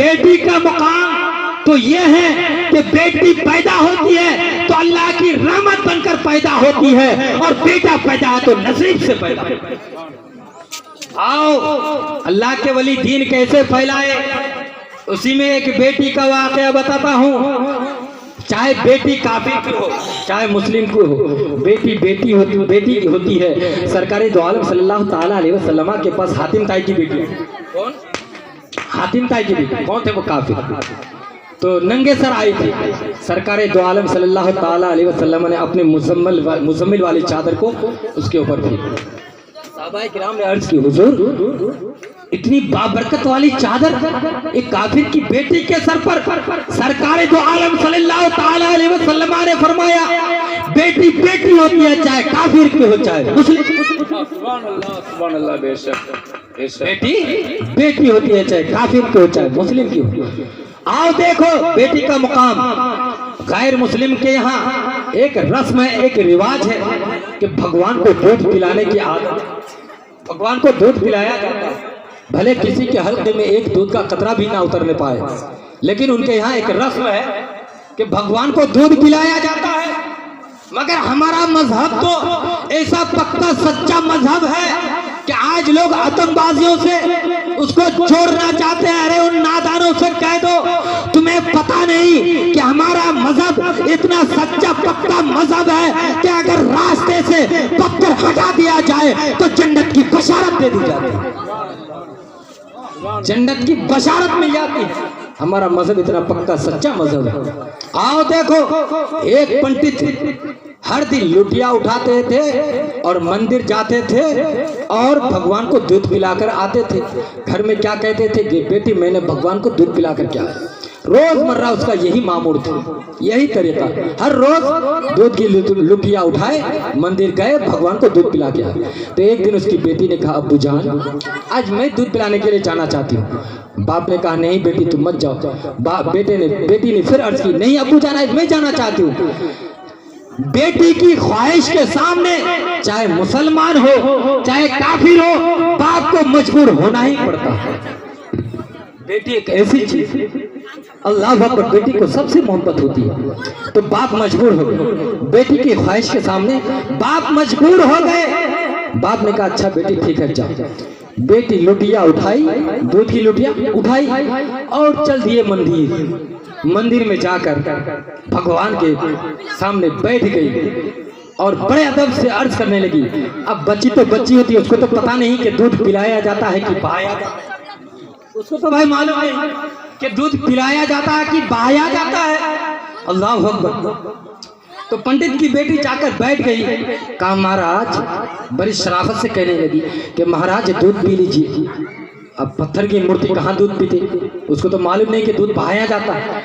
बेटी का मुकाम तो ये है कि बेटी पैदा होती है तो अल्लाह की रहमत बनकर पैदा होती है, और बेटा पैदा है तो नसीब से पैदा। आओ अल्लाह के वली दीन कैसे फैलाए, उसी में एक बेटी का वाकया बताता हूँ। चाहे बेटी काफिर की हो चाहे मुस्लिम की हो, बेटी बेटी होती है। सरकारी दो आलम सल्लल्लाहु ताला अलैहि वसल्लम के पास हातिम ताई की बेटी है। कौन? हातिम ताई की बेटी। कौन थे वो? काफिर। तो नंगे सर आई थी। सरकार दो आलम सल्लल्लाहु ताला अलैहि वसल्लम ने अपने मुजम्मिल वाली चादर को उसके ऊपर थी। साहबाए किराम ने अर्ज की, हुजूर इतनी बाबरकत वाली चादर एक काफिर की बेटी के सर पर। सरकार दो आलम सल्लल्लाहु ताला अलैहि वसल्लम ने फरमाया, बेटी बेटी होती है, चाहे काफिर की हो चाहे मुस्लिम। सुभान अल्लाह, बेशक बेटी बेटी होती है, चाहे काफिर की हो चाहे मुस्लिम की हो। आओ देखो बेटी का मुकाम। गैर मुस्लिम के यहाँ एक रस्म है, एक रिवाज है कि भगवान को दूध पिलाने की आदत। भगवान को दूध पिलाया जाता है, भले किसी के हल्के में एक दूध का कतरा भी ना उतरने पाए, लेकिन उनके यहाँ एक रस्म है कि भगवान को दूध पिलाया जाता है। मगर हमारा मजहब तो ऐसा पक्का सच्चा मजहब है कि आज लोग आतंकवादियों से उसको छोड़ना चाहते हैं। अरे उन नादानों से कह दो, तुम्हें पता नहीं कि हमारा मजहब इतना सच्चा पक्का मजहब है कि अगर रास्ते से पत्थर हटा दिया जाए तो जन्नत की बशारत दे दी जाती है, जन्नत की बशारत मिल जाती है। हमारा मजहब इतना पक्का सच्चा मजहब है। आओ देखो, एक पंडित हर दिन लुटिया उठाते थे और मंदिर जाते थे और भगवान को दूध पिलाकर आते थे। घर में क्या कहते थे कि बेटी मैंने भगवान को दूध पिलाकर क्या है। रोजमर्रा उसका यही मामूल था, यही तरीका। हर रोज दूध की लुटिया उठाए, मंदिर गए, भगवान को दूध पिला के आए। तो एक दिन उसकी बेटी ने कहा, अब्बू जान आज मैं दूध पिलाने के लिए जाना चाहती हूँ। बाप ने कहा, नहीं बेटी तुम मत जाओ। बेटी ने फिर अर्ज की, नहीं अब्बू जान आज मैं जाना चाहती हूँ। बेटी की ख्वाहिश के सामने चाहे मुसलमान हो चाहे काफिर हो, बाप को मजबूर होना ही पड़ता है। बेटी एक ऐसी चीज, अल्लाह अकबर, बेटी को सबसे मोहब्बत होती है। तो बाप मजबूर हो गए, बेटी की ख्वाहिश के सामने बाप मजबूर हो गए। बाप ने कहा, अच्छा बेटी ठीक है जाओ। बेटी लुटिया उठाई, दूध की लुटिया उठाई और चल दिए मंदिर। मंदिर में जाकर भगवान के सामने बैठ गई और बड़े अदब से अर्ज करने लगी। अब बच्ची तो बच्ची होती है, उसको तो पता नहीं कि दूध पिलाया जाता है कि बहाया जाता है। उसको तो भाई मालूम है कि दूध पिलाया जाता है कि बहाया जाता है। अल्लाह अकबर। तो पंडित की बेटी जाकर बैठ गई। कहा, महाराज, बड़ी शराफत से कहने लगी कि महाराज दूध पी लीजिए। अब पत्थर की मूर्ति कहाँ दूध पीते, उसको तो मालूम नहीं कि दूध बहाया जाता है।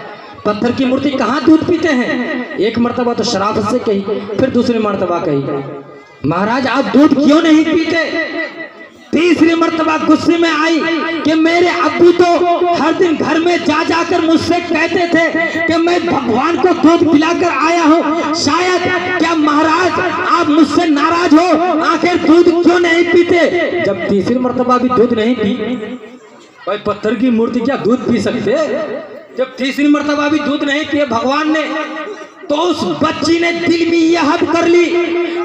पत्थर की मूर्ति कहाँ दूध पीते हैं। एक मर्तबा तो शराफत से कही, फिर दूसरी मर्तबा कही, महाराज आप दूध क्यों नहीं पीते। तीसरी मर्तबा गुस्से में आई कि मेरे अब्बू तो हर दिन घर में जा जाकर मुझसे कहते थे कि मैं भगवान को दूध पिलाकर आया हूँ, शायद क्या महाराज आप मुझसे नाराज हो, आखिर दूध क्यों नहीं पीते। जब तीसरी मर्तबा भी दूध नहीं पी, भाई पत्थर की मूर्ति क्या दूध पी सकते। जब तीसरी मर्तबा भी दूध नहीं पिए भगवान ने, तो उस बच्ची ने दिल में यह हद कर ली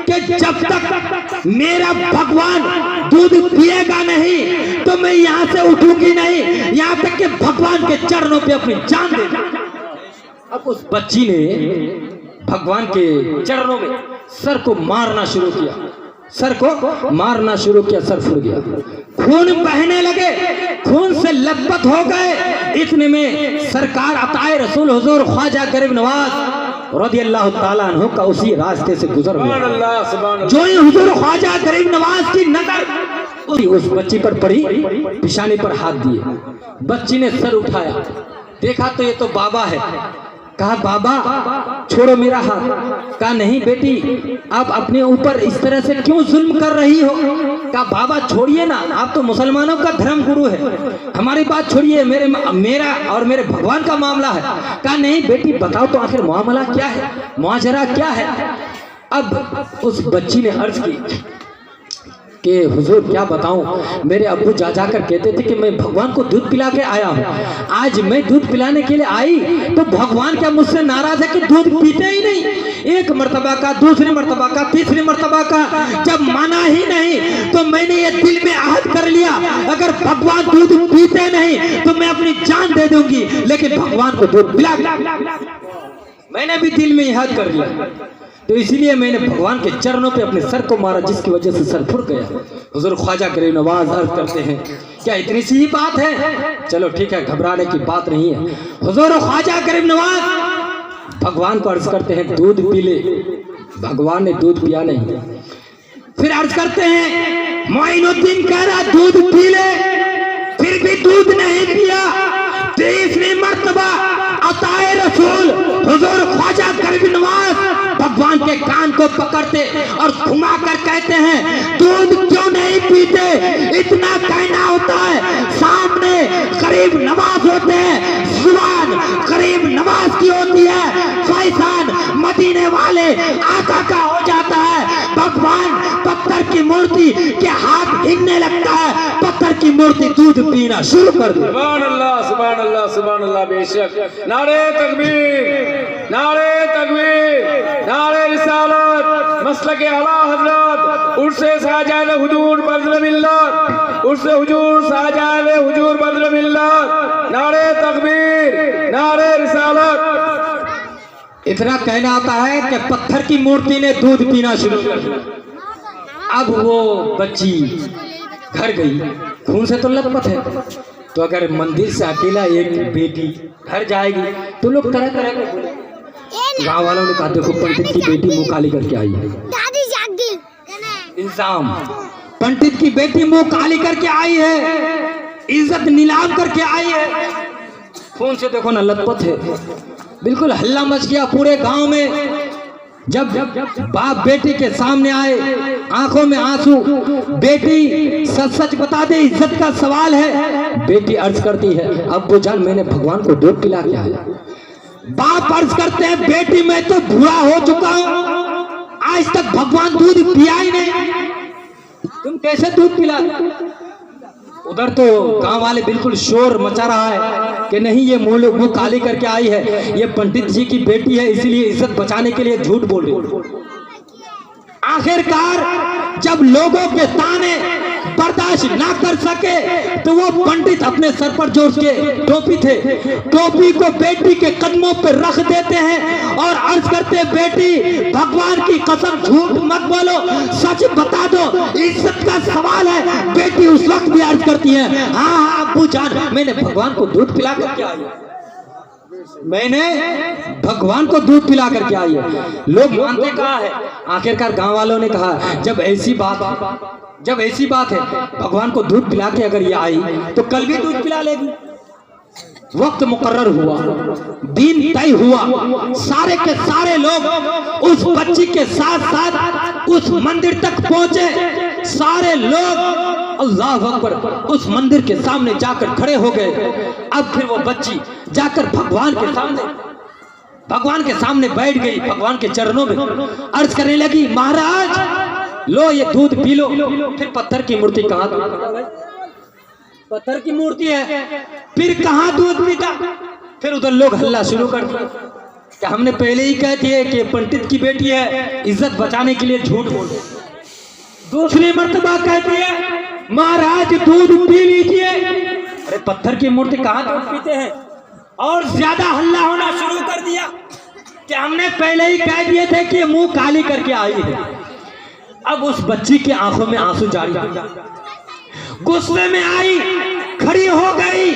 कि जब तक मेरा भगवान दूध पिएगा नहीं तो मैं यहाँ से उठूंगी नहीं, यहाँ तक कि भगवान के चरणों पे अपनी जान दे दूं। अब उस बच्ची ने भगवान के चरणों में सर को मारना शुरू किया, सर को मारना शुरू किया, सर फूट गया, खून बहने लगे, खून से लथपथ हो गए। इतने में सरकार अताए रसूल हुजूर ख्वाजा गरीब नवाज रज़ियल्लाहु ताला अन्हु का उसी रास्ते से गुजर गया। जो ही हुजूर ख्वाजा गरीब नवाज की नजर उस बच्ची पर पड़ी, पिशानी पर हाथ दिए। बच्ची ने सर उठाया, देखा तो ये तो बाबा है। कहा, बाबा छोड़ो मेरा हाथ। कहा, नहीं बेटी आप अपने ऊपर इस तरह से क्यों जुल्म कर रही हो। कहा, बाबा छोड़िए ना, आप तो मुसलमानों का धर्म गुरु है, हमारी बात छोड़िए, मेरा और मेरे भगवान का मामला है। कहा, नहीं बेटी बताओ तो आखिर मामला क्या है, मुआजरा क्या है। अब उस बच्ची ने अर्ज की, कि हुजूर क्या बताऊं, मेरे अब्बू जा जाकर कहते थे कि मैं भगवान को दूध पिला के आया हूं। आज मैं दूध पिलाने के लिए आई तो भगवान क्या मुझसे नाराज है कि दूध पीते ही नहीं। एक मर्तबा का, दूसरी मर्तबा का, तीसरी मर्तबा का जब माना ही नहीं तो मैंने ये दिल में आहद कर लिया, अगर भगवान दूध पीते नहीं तो मैं अपनी जान दे दूंगी, लेकिन भगवान को दूध पिला। मैंने भी दिल में याद कर लिया, तो इसलिए मैंने भगवान के चरणों पे अपने सर को मारा, जिसकी वजह से सर फुट गया। हुजूर ख्वाजा गरीब नवाज अर्ज करते हैं, क्या इतनी सी ही बात है? चलो ठीक है, घबराने की बात नहीं है। हुजूर ख्वाजा गरीब नवाज भगवान को अर्ज करते हैं दूध पी ले। भगवान ने दूध पिया नहीं। फिर अर्ज करते हैं मोइनुद्दीन कह रहा दूध पी ले, फिर भी दूध नहीं पिया। तीसरी मर्तबा अताए रसूल हुजूर ख्वाजा गरीब नवाज भगवान के कान को पकड़ते और घुमा कर कहते हैं दूध क्यों नहीं पीते? इतना कहना होता है, सामने गरीब नवाज होते हैं, जुबान गरीब नवाज की होती है, फैसान मदीने वाले आका का हो जाता है। भगवान पत्थर की मूर्ति के हाथ हिलने लगता है, पत्थर की मूर्ति दूध पीना शुरू कर दी। सुभान अल्लाह, सुभान अल्लाह, सुभान अल्लाह। बेशक नारे तकबीर, नारे तकबीर, नारे रिसालत, मसलके आला हजरत, उर्से शाहजान हुजूर बदर मिल्लत, उर्से हुजूर शाहजान हुजूर बदर मिल्लत, नारे तकबीर, नारे रिसालत। इतना कहना आता है कि पत्थर की मूर्ति ने दूध पीना शुरू कर दिया। अब वो बच्ची घर गई, खून से तो लथपथ है, तो अगर मंदिर से अकेला एक बेटी घर जाएगी तो लोग तरह तरह के बोले। गाँव वालों ने कहा देखो पंडित की बेटी मुंह काली करके आई है। इल्जाम, पंडित की बेटी मुंह काली करके आई है, इज्जत नीलाम करके आई है। खून से देखो ना लथपथ है, बिल्कुल हल्ला मच गया पूरे गांव में। जब बाप बेटी के सामने आए, आंखों में आंसू, बेटी सच सच बता दे, इज्जत का सवाल है। बेटी अर्ज करती है अब्बू जान मैंने भगवान को दूध पिला के आया। बाप अर्ज करते हैं बेटी मैं तो बूढ़ा हो चुका हूं, आज तक भगवान दूध पिया ही नहीं, तुम कैसे दूध पिला? उधर तो गांव वाले बिल्कुल शोर मचा रहा है कि नहीं ये मुंह काली करके आई है, ये पंडित जी की बेटी है, इसलिए इज्जत बचाने के लिए झूठ बोल रही। आखिरकार जब लोगों के ताने बर्दाश्त ना कर सके तो वो पंडित अपने सर पर जो उसके टोपी थे, टोपी को बेटी के कदमों पर रख देते हैं और अर्ज करते बेटी भगवान की कसम झूठ मत बोलो, सच बता दो, इज्जत का सवाल है। बेटी उस वक्त भी अर्ज करती है हाँ अब्बू जान मैंने भगवान को दूध पिला करके आई है, मैंने भगवान को दूध पिला करके आई है। लोग मानते कहा है? आखिरकार गांव वालों ने कहा जब ऐसी बात है भगवान को दूध पिला के अगर ये आई तो कल भी दूध पिला लेगी। वक्त मुकर्रर हुआ, दिन तय हुआ, सारे के सारे लोग उस बच्ची के साथ साथ उस मंदिर तक पहुंचे। सारे लोग अल्लाह अकबर उस मंदिर के सामने जाकर खड़े हो गए। अब फिर वो बच्ची जाकर भगवान के सामने बैठ गई, भगवान के चरणों में अर्ज करने लगी महाराज लो ये दूध पी लो। फिर पत्थर की मूर्ति कहाँ? पत्थर की मूर्ति है, फिर कहाँ दूध पीता? फिर उधर लोग हल्ला शुरू कर दिया कि हमने पहले ही कह दिए कि पंडित की बेटी है, इज्जत बचाने के लिए झूठ बोल। दूसरी मर्तबा कहती है महाराज दूध पी लीजिए। अरे पत्थर की मूर्ति कहाँ दूध पीते हैं? और ज्यादा हल्ला होना शुरू कर दिया कि हमने पहले ही कह दिए थे कि मुंह काली करके आई है। अब उस बच्ची की आंखों में आंसू जारी, गुस्से में आई, खड़ी हो गई,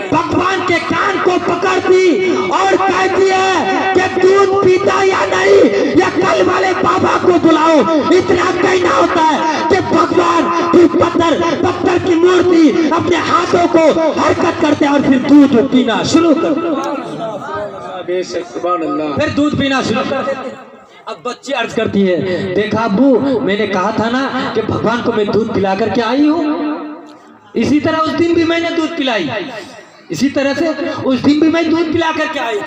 भगवान के कान को पकड़ती और कहती है कि दूध पीता या नहीं, या कल वाले बाबा को बुलाओ। इतना कहना होता है कि भगवान फिर पत्थर की मूर्ति अपने हाथों को हरकत करते और फिर दूध पीना शुरू कर, फिर दूध पीना शुरू कर देते। अब बच्ची अर्ज करती है देखा अब्बू मैंने कहा था ना कि भगवान को मैं दूध पिला करके आई हूँ। इसी तरह उस दिन भी मैंने दूध पिलाई, इसी तरह से उस दिन भी मैं दूध पिला करके आई।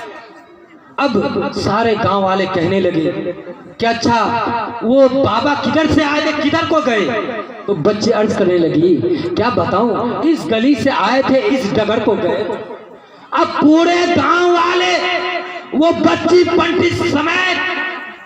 अब सारे गांव वाले कहने लगे कि अच्छा वो बाबा किधर से आए थे, किधर को गए। तो बच्चे अर्ज करने लगी क्या बताऊं, इस गली से आए थे, इस डगर को गए। अब पूरे गांव वाले वो बच्ची पंडित समेत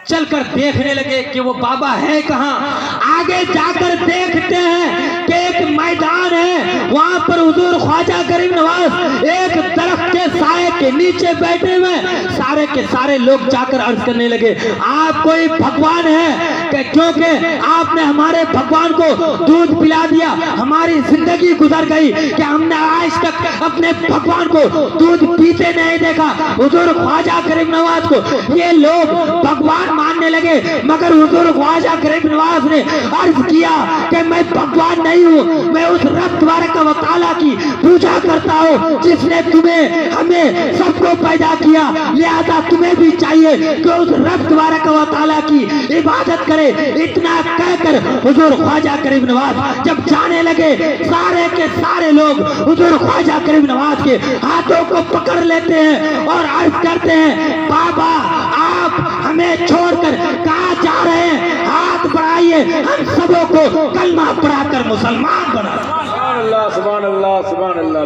चलकर देखने लगे कि वो बाबा है कहाँ। आगे जाकर देखते हैं कि एक मैदान है, वहां पर हुजूर ख्वाजा गरीब नवाज एक दरख्त के साए के नीचे बैठे हुए। सारे के सारे लोग जाकर अर्ज करने लगे आप कोई भगवान है क्योंकि आपने हमारे भगवान को दूध पिला दिया, हमारी जिंदगी गुजर गई कि हमने आज तक अपने भगवान को दूध पीते नहीं देखा। हुजूर ख्वाजा गरीब नवाज को ये लोग भगवान मानने लगे, मगर हुजूर ख्वाजा गरीब नवाज ने अर्ज किया कि मैं भगवान नहीं हूँ, मैं उस रब तबारक व तआला की पूजा करता हूँ जिसने तुम्हें हमें सबको पैदा किया, लिहाजा तुम्हें भी चाहिए कि उस रब तबारक व तआला की इबादत करे। इतना कहकर हुजूर ख्वाजा गरीब नवाज जब जाने लगे, सारे के सारे लोग हुजूर ख्वाजा गरीब नवाज के हाथों को पकड़ लेते हैं और अर्ज करते हैं बाबा आप हमें छोड़कर कहाँ जा रहे हैं, हाथ बढ़ाइए, हम सबों को कलमा पढ़ाकर मुसलमान बना। सुभान अल्लाह सुभान अल्लाह सुभान अल्लाह।